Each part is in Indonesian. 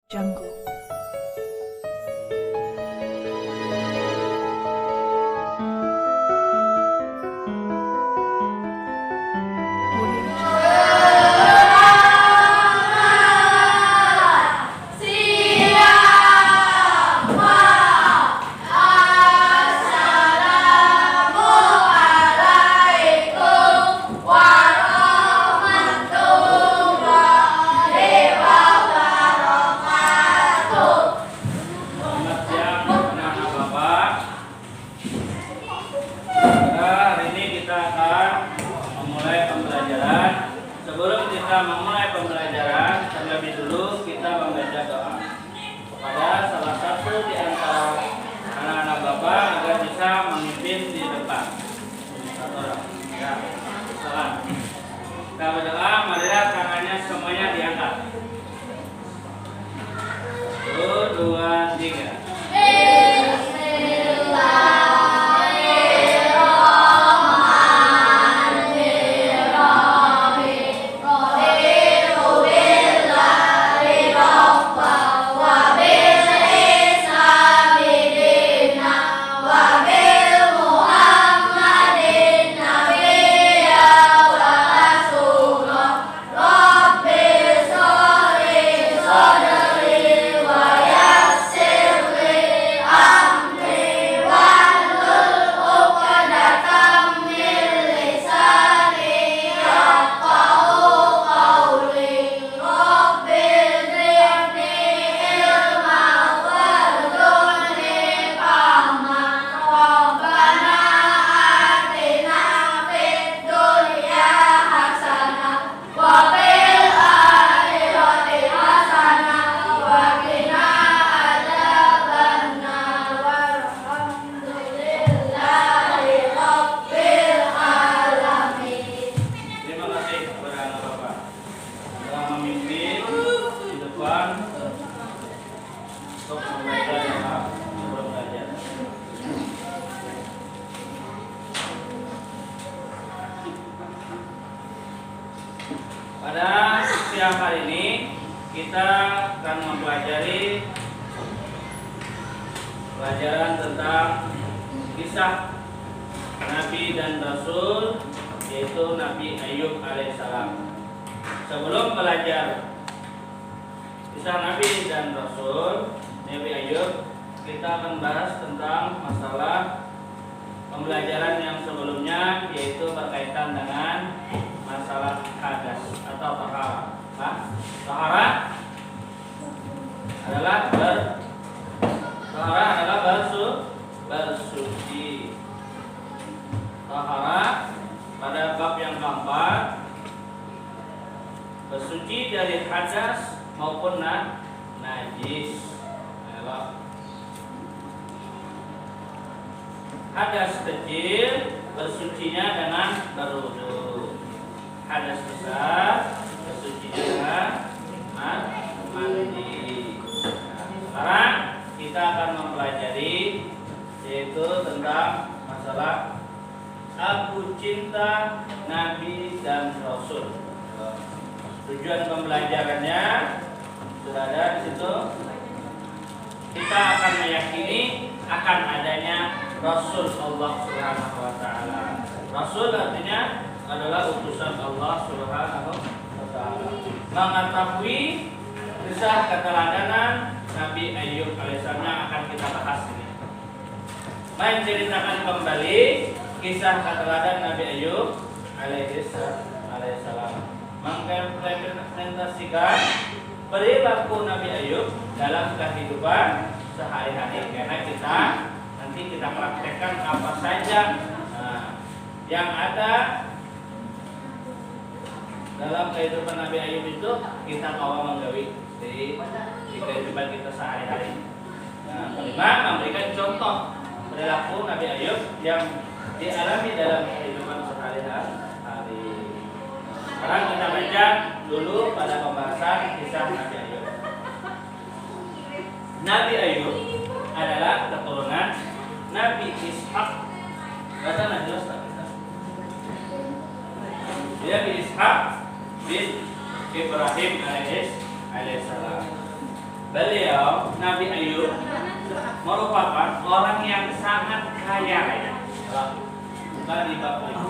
Jungle. Sebelum kita memulai pembelajaran, terlebih dulu kita membaca doa kepada salah satu di antara anak-anak Bapak agar bisa memimpin di depan. Satu orang. Ya. Salam. Kita berdoa, marilah tangannya semuanya diangkat. 1, 2, 3. Pada siang hari ini kita akan mempelajari pelajaran tentang kisah Nabi dan Rasul, yaitu Nabi Ayub alaihissalam. Sebelum belajar kisah Nabi dan Rasul, Nabi Ayub, kita akan bahas tentang masalah pembelajaran yang sebelumnya, yaitu berkaitan dengan masalah hadas atau tahara. Tahara adalah bersuci. Tahara pada bab yang keempat, bersuci dari hadas maupun najis. Hadas kecil bersucinya dengan berwudu. Hadas besar bersucinya dengan mandi. Sekarang kita akan mempelajari yaitu tentang masalah aku cinta Nabi dan Rasul. Tujuan pembelajarannya sudah ada di situ. Kita akan meyakini akan adanya Rasul Allah Subhanahu wa taala. Rasul artinya adalah utusan Allah Subhanahu wa taala. Mengetahui kisah keteladanan Nabi Ayub alaihissalam yang akan kita bahas ini. Menceritakan kembali kisah keteladan Nabi Ayub alaihissalam. Mengimplementasikan perilaku Nabi Ayub dalam kehidupan sehari-hari. Karena nanti kita praktekkan apa saja yang ada dalam kehidupan Nabi Ayub itu kita bawa menggawi di kehidupan kita sehari-hari. Kelima, memberikan contoh perilaku Nabi Ayub yang dialami dalam kehidupan sehari-hari. Sekarang kita baca dulu pada pembahasan kisah Nabi Ayub. Nabi Ayub adalah keturunan Nabi Ishak. Bahasa jelas tak kita? Dia Nabi Ishak bin Ibrahim alaihissalam. Beliau Nabi Ayub merupakan orang yang sangat kaya raya. Bukan di bab ini.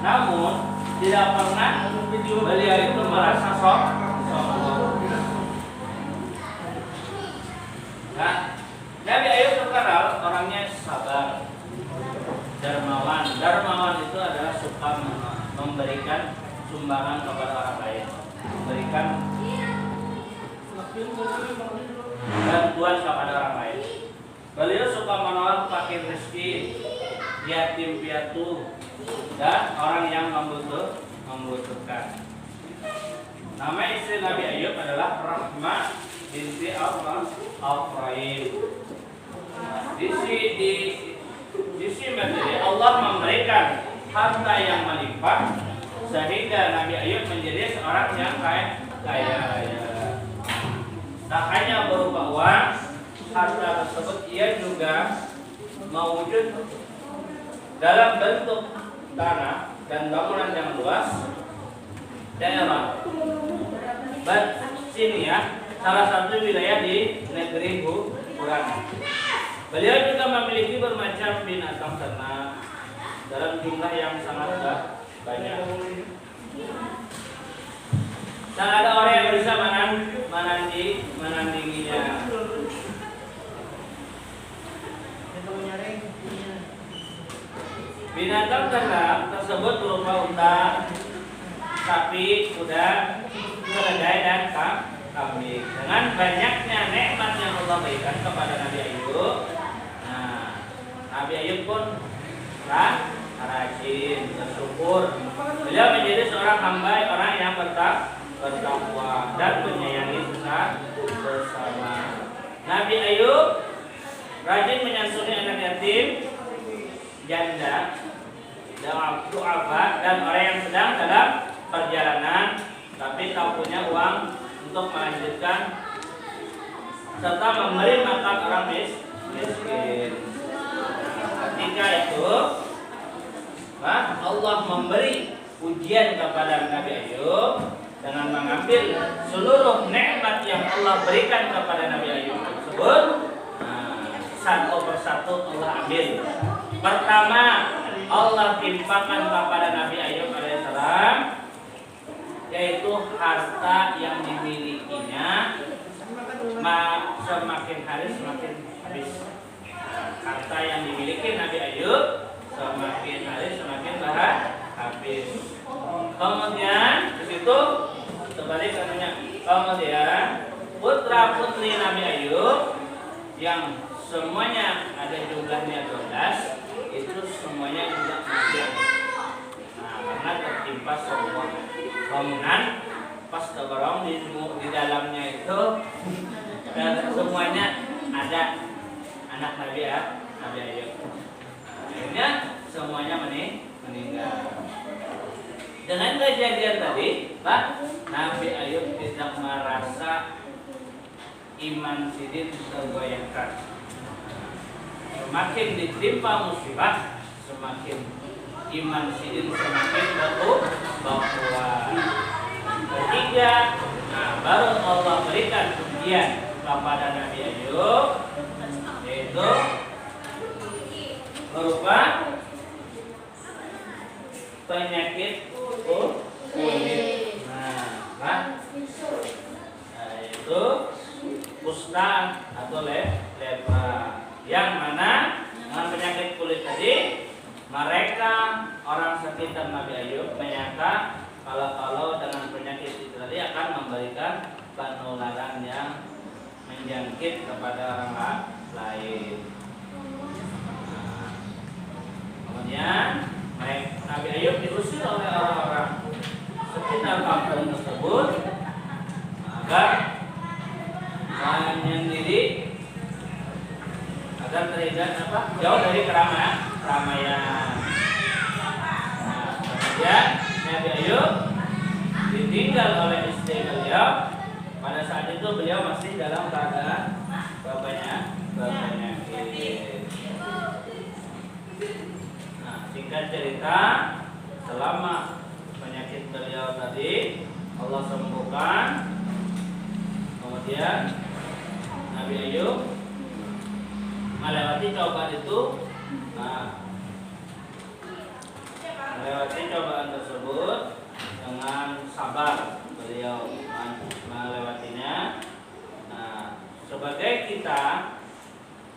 Namun tidak pernah beliau itu merasa sombong. Nah, Nabi Ayub terkenal orangnya sabar, dermawan. Dermawan itu adalah suka memberikan sumbangan kepada orang lain, memberikan bantuan kepada orang lain. Beliau suka menolong fakir miskin, yatim piatu, dan orang yang membutuhkan. Nama istri Nabi Ayub adalah Rahmah binti Al-Faraim. Di sini Allah memberikan harta yang melimpah sehingga Nabi Ayub menjadi seorang yang kaya raya. Tak hanya berupa uang, harta tersebut ia juga mewujud dalam bentuk tanah dan bangunan yang luas. Daerah Batsiniyah, salah satu wilayah di negeri Huran. Beliau juga memiliki bermacam binatang ternak dalam jumlah yang sangat banyak. Tak ada orang yang bisa menandinginya. Binatang ternak tersebut berupa unta, sapi, kuda, keledai, dan kambing. Dengan banyaknya nikmat yang Allah berikan kepada Nabi Ayub, Nabi Ayub pun rajin bersyukur. Beliau menjadi seorang hamba, orang yang bertakwa dan menyayangi sesama. Nabi Ayub rajin menyantuni anak yatim, janda, du'afa, dan orang yang sedang dalam perjalanan tapi tak punya uang untuk melanjutkan, serta memberi makan orang miskin. Ketika itu Allah memberi ujian kepada Nabi Ayub dengan mengambil seluruh nikmat yang Allah berikan kepada Nabi Ayub tersebut. Satu persatu Allah ambil. Pertama, Allah timpakan kepada Nabi Ayub alaihissalam, yaitu harta yang dimilikinya semakin hari semakin habis. Harta yang dimiliki Nabi Ayub semakin hari semakin habis. Kemudian di situ sebaliknya, kemudian putra putri Nabi Ayub yang semuanya ada jumlahnya 12, itu semuanya juga mati. Karena tertimpa semua bangunan pas keberong di dalamnya itu semuanya ada anak Nabi Ayub. Akhirnya semuanya meninggal. Dengan kejadian tadi, Pak, Nabi Ayub tidak merasa iman sidin tergoyahkan. Semakin ditimpa musibah, semakin iman sidin semakin berkuat. Ketiga, baru Allah berikan ujian kepada Nabi Ayub, yaitu berupa penyakit kulit. Yaitu kusta atau lepra, yang mana dengan penyakit kulit tadi mereka orang sekitar Nabi Ayub menyangka kalau dengan penyakit itu tadi akan memberikan penularan yang menjangkit kepada orang lain. Kemudian Nabi Ayub diusir oleh orang-orang sekitar kampung tersebut agar menyendiri, agar terhindar jauh dari keramaian. Kemudian Nabi Ayub ditinggal oleh istri beliau. Pada saat itu beliau masih dalam keadaan berpenyakit. Singkat cerita, selama penyakit beliau tadi Allah sembuhkan, kemudian Kemudian Nabi Ayub melewati cobaan itu. Melewati cobaan tersebut dengan sabar beliau melewatinya. Sebagai kita,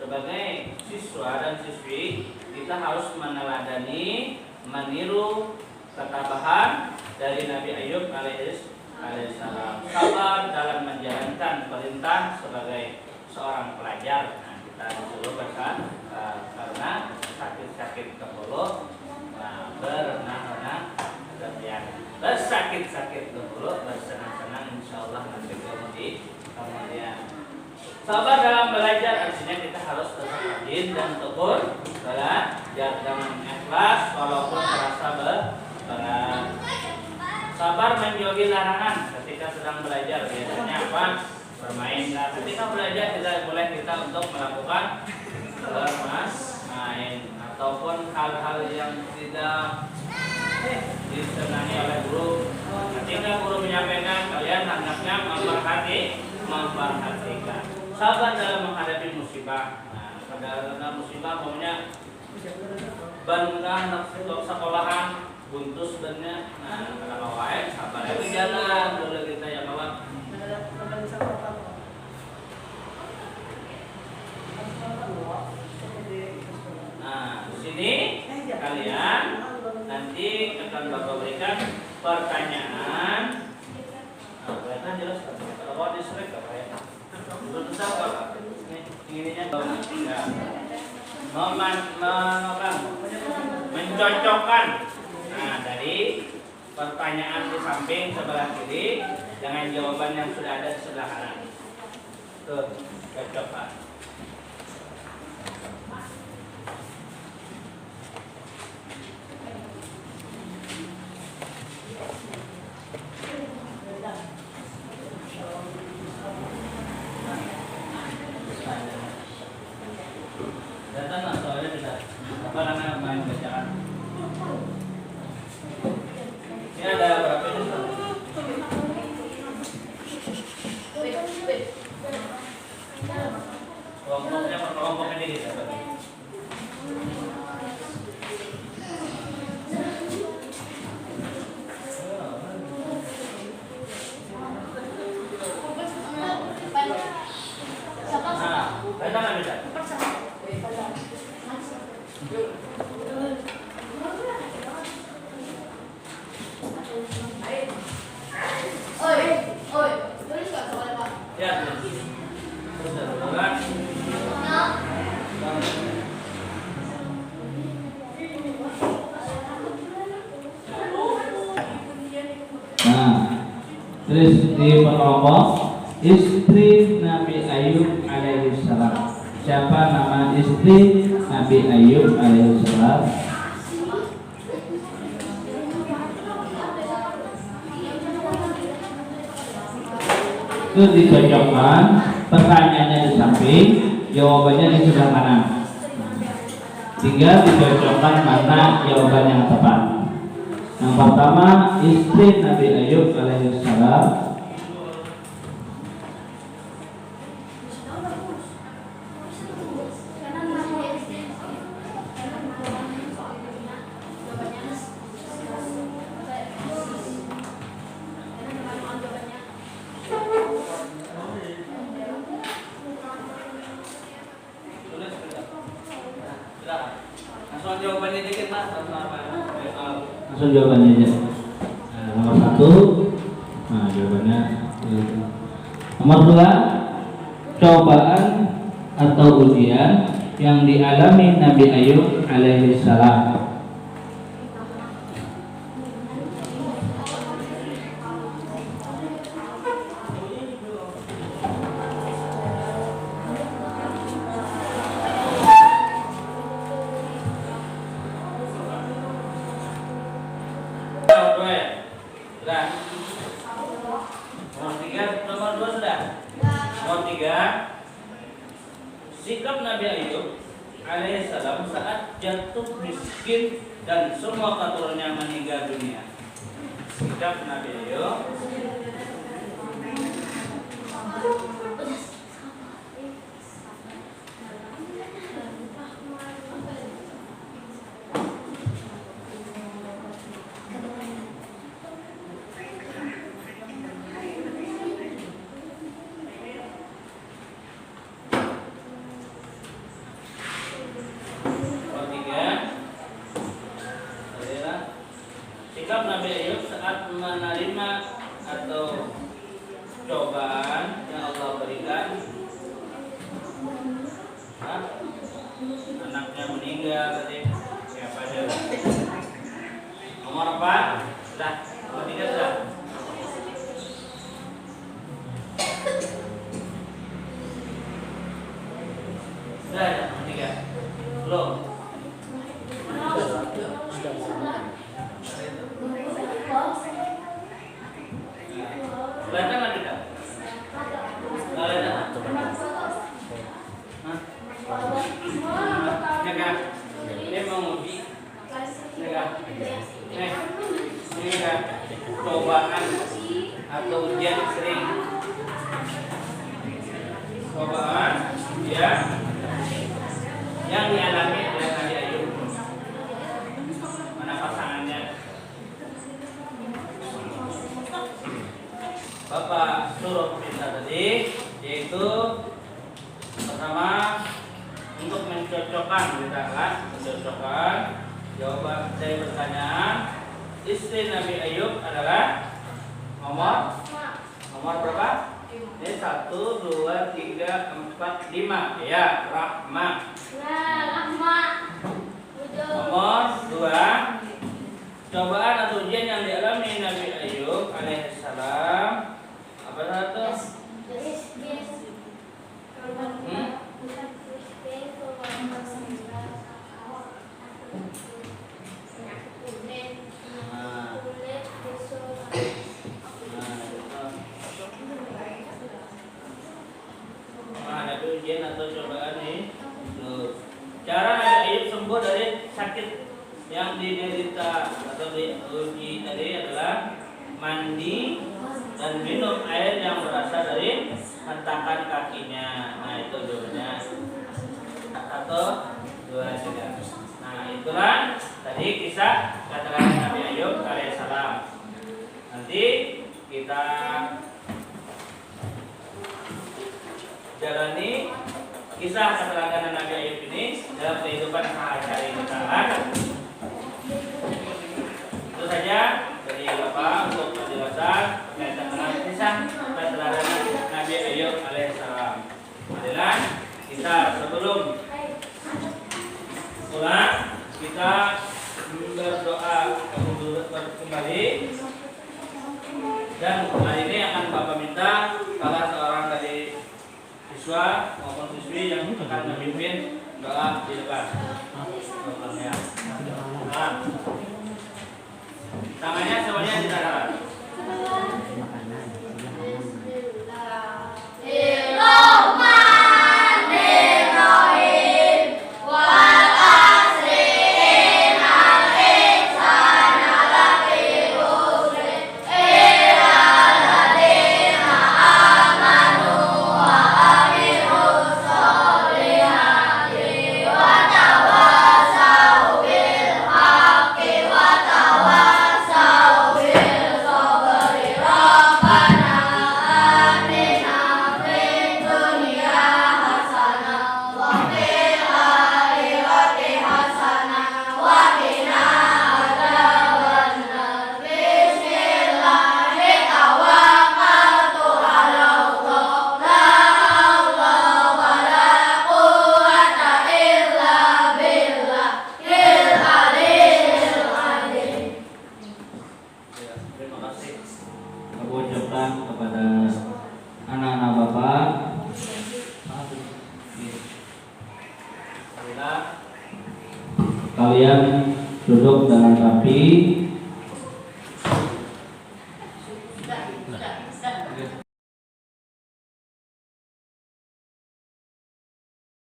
sebagai siswa dan siswi, kita harus meneladani, meniru ketabahan dari Nabi Ayub alaihissalam. Sabar dalam menjalankan perintah sebagai seorang pelajar. Kita disuruh karena sakit-sakit kepala, berenang-renang, bersakit-sakit dahulu, bersenang-senang, insyaallah nanti kemudian. Sabar dalam belajar artinya kita harus tetap rajin dan tekun belajar dengan ikhlas walaupun terasa berat. Sabar menjauhi larangan ketika sedang belajar. Biasanya apa? Bermain. Nah, ketika belajar tidak boleh kita untuk melakukan bermain ataupun hal-hal yang tidak disenangi oleh guru. Ketika guru menyampaikan, kalian hendaknya memperhatikan. Sabar dalam menghadapi musibah. Dalam musibah pokoknya ban untuk sekolahan buntus bannya. Kalau wae sabar itu jalan dulu kita ya bawa. Di sini kalian nanti akan Bapak berikan pertanyaan. Kelihatan jelas kalau di slide apa ya? Berusaha Bapak. Ininya ya. Mencocokkan. Dari pertanyaan di samping sebelah kiri dengan jawaban yang sudah ada di sebelah kanan. Tuh, cocokkan. Datang soalnya bisa apa namanya main bacaan. Ini ada berapa ini? Kelompoknya ini kita bagi. Datang bisa. Terus di kelompok istri Nabi Ayub alaihissalam. Siapa nama istri Nabi Ayub alaihissalam? Itu dicocokkan, pertanyaannya di samping, jawabannya di sebelah kanan. Tinggal dicocokkan mana jawaban yang tepat. Yang pertama, istri Nabi Ayub alaihissalam. Langsung jawabannya dikit Mas. Langsung jawabannya aja. Nomor 1, jawabannya. Nomor 2, cobaan atau ujian yang dialami Nabi Ayub alaihissalam. Sikap Nabi Ayub alaihissalam saat jatuh miskin dan semua keturunannya meninggal dunia. Sikap Nabi Ayub tinggal tadi siapa aja. Nomor 4 sudah, nomor 3 sudah. Sudah ya, nomor 3. Belum. Kelihatan nggak tidak? Kelihatan? Hah? Ini kan? Ini mau nguji? Ini kan? Ini kan? Cobaan atau ujian sering. Cobaan ya yang dialami oleh Nabi Ayub. Mana pasangannya? Bapak suruh perintah tadi, yaitu pertama untuk mencocokkan, mencocokkan jawaban dari pertanyaan istri Nabi Ayub adalah nomor berapa? Ini 1, 2, 3, 4, 5 ya, Rahmah. Nomor 2, cobaan atau ujian yang dialami Nabi Ayub alaihissalam apa satu? Ada ujian atau cobaan nih. Cara Nabi Ayub sembuh dari sakit yang diderita atau diuji tadi adalah mandi dan minum air yang berasal dari hentakan kakinya. Nah itu jawabannya. 1, 2, 3. Nah itulah tadi kisah kata-kata Nabi Ayub alaihissalam. Nanti kita jalani kisah kata-kata Nabi Ayub ini dalam kehidupan sehari-hari kita. Itu saja dari Bapak untuk penjelasan berkaitan dengan kisah kata-kata Nabi Ayub alaihissalam. Adalah kita sebelum pulang kita berdoa kembali, dan hari ini akan Bapak minta salah seorang dari siswa maupun siswi yang akan memimpin doa di depan. Tangannya semuanya ditaruh. Kepada anak-anak Bapak, kalian duduk dengan rapi.